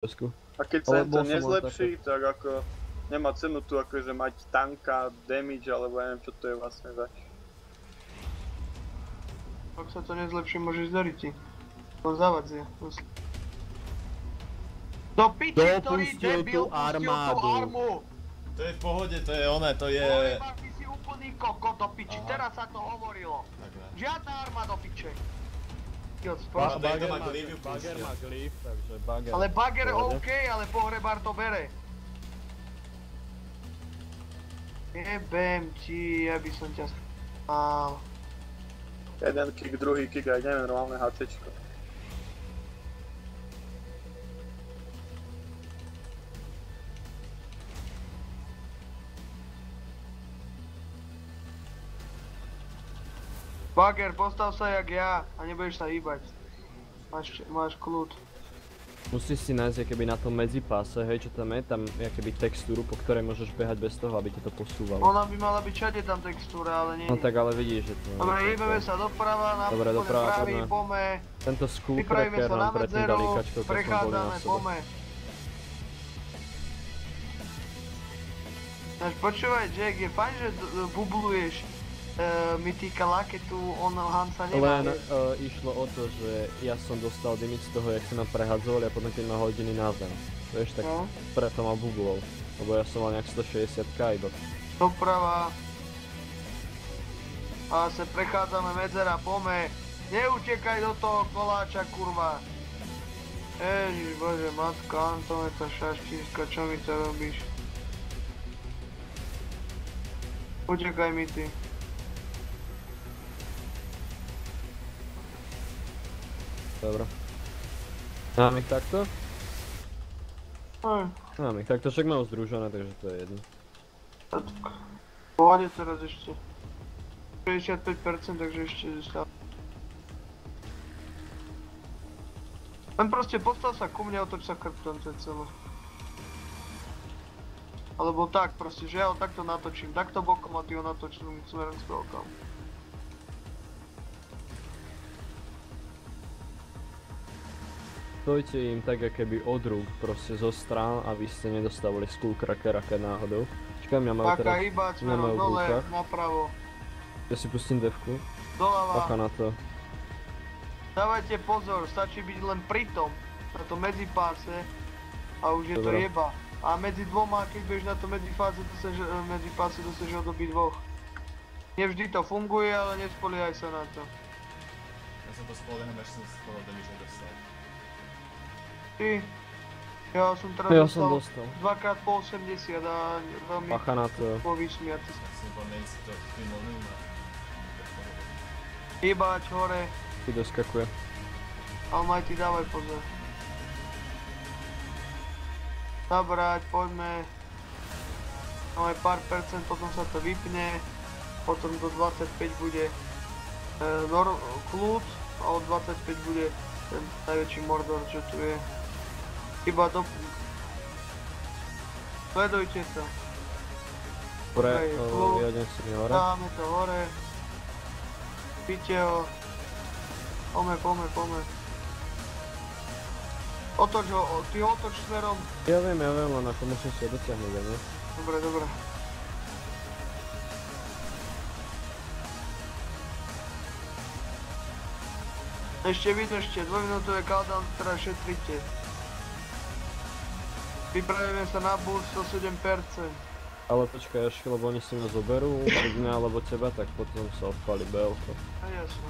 A keď sa to nezlepší, tak ako nemá cenu tu akože mať tanka, damage, alebo ja neviem čo to je vlastne zač. Ak sa to nezlepší, môžeš do riti. On zavadzie. Do piči, ktorý debil pustil tú armu! To je v pohode, to je oné, to je... Poleba, ty si úplný koko do piči, teraz sa to hovorilo. Žiadna arma do piče. Bager má glyf, takže Bager... Ale Bager OK, ale pohrebár to bere. Jebem ti, ja by som ťa spal. Jeden kick, druhý kick, aj neviem, normálne HCčko. Bager, postav sa jak ja a nebudeš sa hýbať. Máš kľud. Musíš si nájsť keby na tom medzipáse, hej, čo tam je keby textúru, po ktorej môžeš behať bez toho, aby ti to posúvalo. Ona by mala byť všade tam textúra, ale nie. No tak ale vidíš, že to... Dobre, hýbeme sa doprava, na pravý, pome. Tento skullcracker nám predtým dali kačko, keď som boli na sebe. Počúvaj, Jack, je fajn, že bubluješ Mythika Laketu, on Hansa nemá. Len išlo o to, že ja som dostal dimit z toho, jak sa nám prehadzovali a potom keď ma hodiny na zem. Vieš, tak preto ma bublol, lebo ja som mal nejak 160k iba. Doprava. A sa prechádzame medzera, pome. Neutekaj do toho koláča, kurva. Ježišbože, matka Antoneta Šaščínska, čo mi to robíš? Utekaj mi ty. Dobre. Mám ich takto? Aj. Mám ich takto, však mám združené, takže to je jedno. Pohode teraz ešte. 65%, takže ešte stále. Len proste postav sa ku mne, otoč sa chrbtom, to je celé. Alebo tak proste, že ja ho takto natočím, takto bokom a ty ho natočím smerom s veľkom. Stojte im tak keby od rúk, proste zo strán, aby ste nedostavili skullcrackera keď náhodou. Čakaj, mňa majú teraz... Bacha, hýbať smerom dole, napravo. Ja si pustím devku. Doľava. Bacha na to. Dávajte pozor, stačí byť len pri tom, na tom medzipáse a už je to jeba. A medzi dvoma, keď budeš na tom medzipáse dosežeš odoby dvoch. Nevždy to funguje, ale nespoliehaj sa na to. Ja som to spolieham, až som skoro damage nedostal. Ty, ja som teraz dostal 2x po 80 a veľmi povysmiaty. Ja som povedal, si to vymolnil na... Hýbať hore. Ty doskakuje. Almighty, dávaj pozor. Zabrať, poďme. Máme pár percent, potom sa to vypne. Potom do 25 bude kľud a od 25 bude ten najväčší mordor, čo tu je. Iba do... Sledujte sa. Dobre, ja idem si hore. Dáme to hore. Píte ho. Pome. Otoč ho, ty ho otoč smerom. Ja viem, len ako musím si ho dotiahnuť, ne? Dobre. Ešte vydržte, 2-minútové cooldown, teraz šetrite. Vypravíme sa na boost 107%. Ale počkaj ešte, lebo oni si ma zoberú, keď mňa alebo teba, tak potom sa odpali BL-ko. A jasno.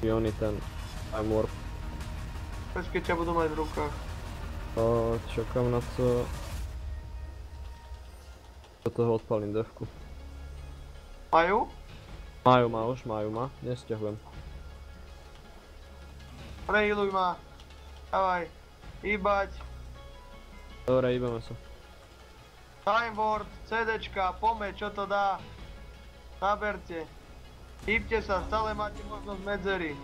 I oni ten time warp. Keď ťa budú mať v rukách. Čakám na to. Do toho odpalím devku. Majú? Majú ma, nesťahujem. Prehealuj ma. Dávaj. Hýbať. Dobre, hýbame sa. Time Ward, CDčka, pome, čo to dá. Naberte. Hýbte sa, stále máte možnosť medzery.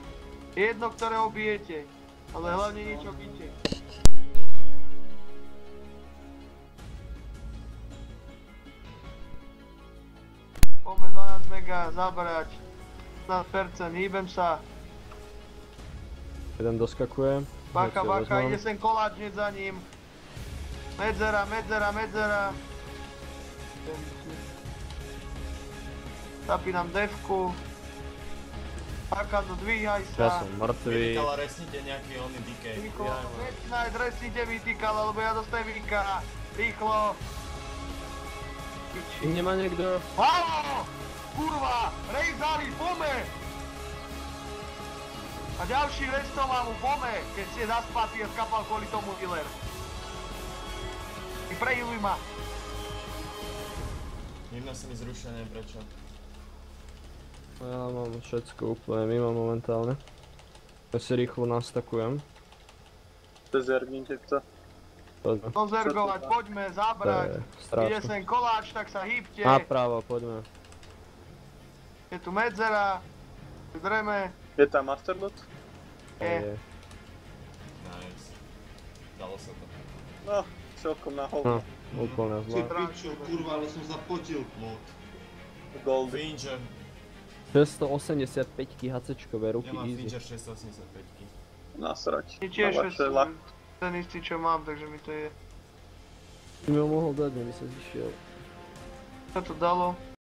Jedno, ktoré obijete, ale hlavne niečo byte. Pome 12 mega, zabrať. 15%, hýbem sa. Jeden doskakuje. Bacha, ide sem koláč hneď za ním. Medzera. Zapínam devku. Akando, dvíhaj Ja sa. som mŕtvý. Vytýkala resnite nejaký oný decay. Rýchlo, resnite vytýkal, lebo ja dostajem Vika. Rýchlo. Piči. Nemá niekto? Halo! Kurva! Rejzali, pome! A ďalší restoval mu pome, keď si je zaspatý a skapal kvôli tomu dealer. Ty prehiluj ma. Mimo sa mi zrušia, neviem prečo. Ja mám všetko úplne mimo momentálne. Ja si rýchlo nastakujem. Zergnite to. Poďme. Dozergovať, poďme, To zabrať. je Ide strašné. sem koláč, tak sa hýbte. Napravo, poďme. Je tu medzera. Dreme. Je tam Masterlot? Je. Nice. Dalo sa to. No, celkom na No, hovno. úplne Si zlá. pičo, kurva, ale som zapotil. Loot. Gold. Finger. 685 hacečkové ruky Ja mám easy. Finger 685. Nasrať. Je tiež Na vaše lak. ten istý, čo mám, takže mi to je. Si mi ho mohol dať, neby sa zišiel. Čo to dalo?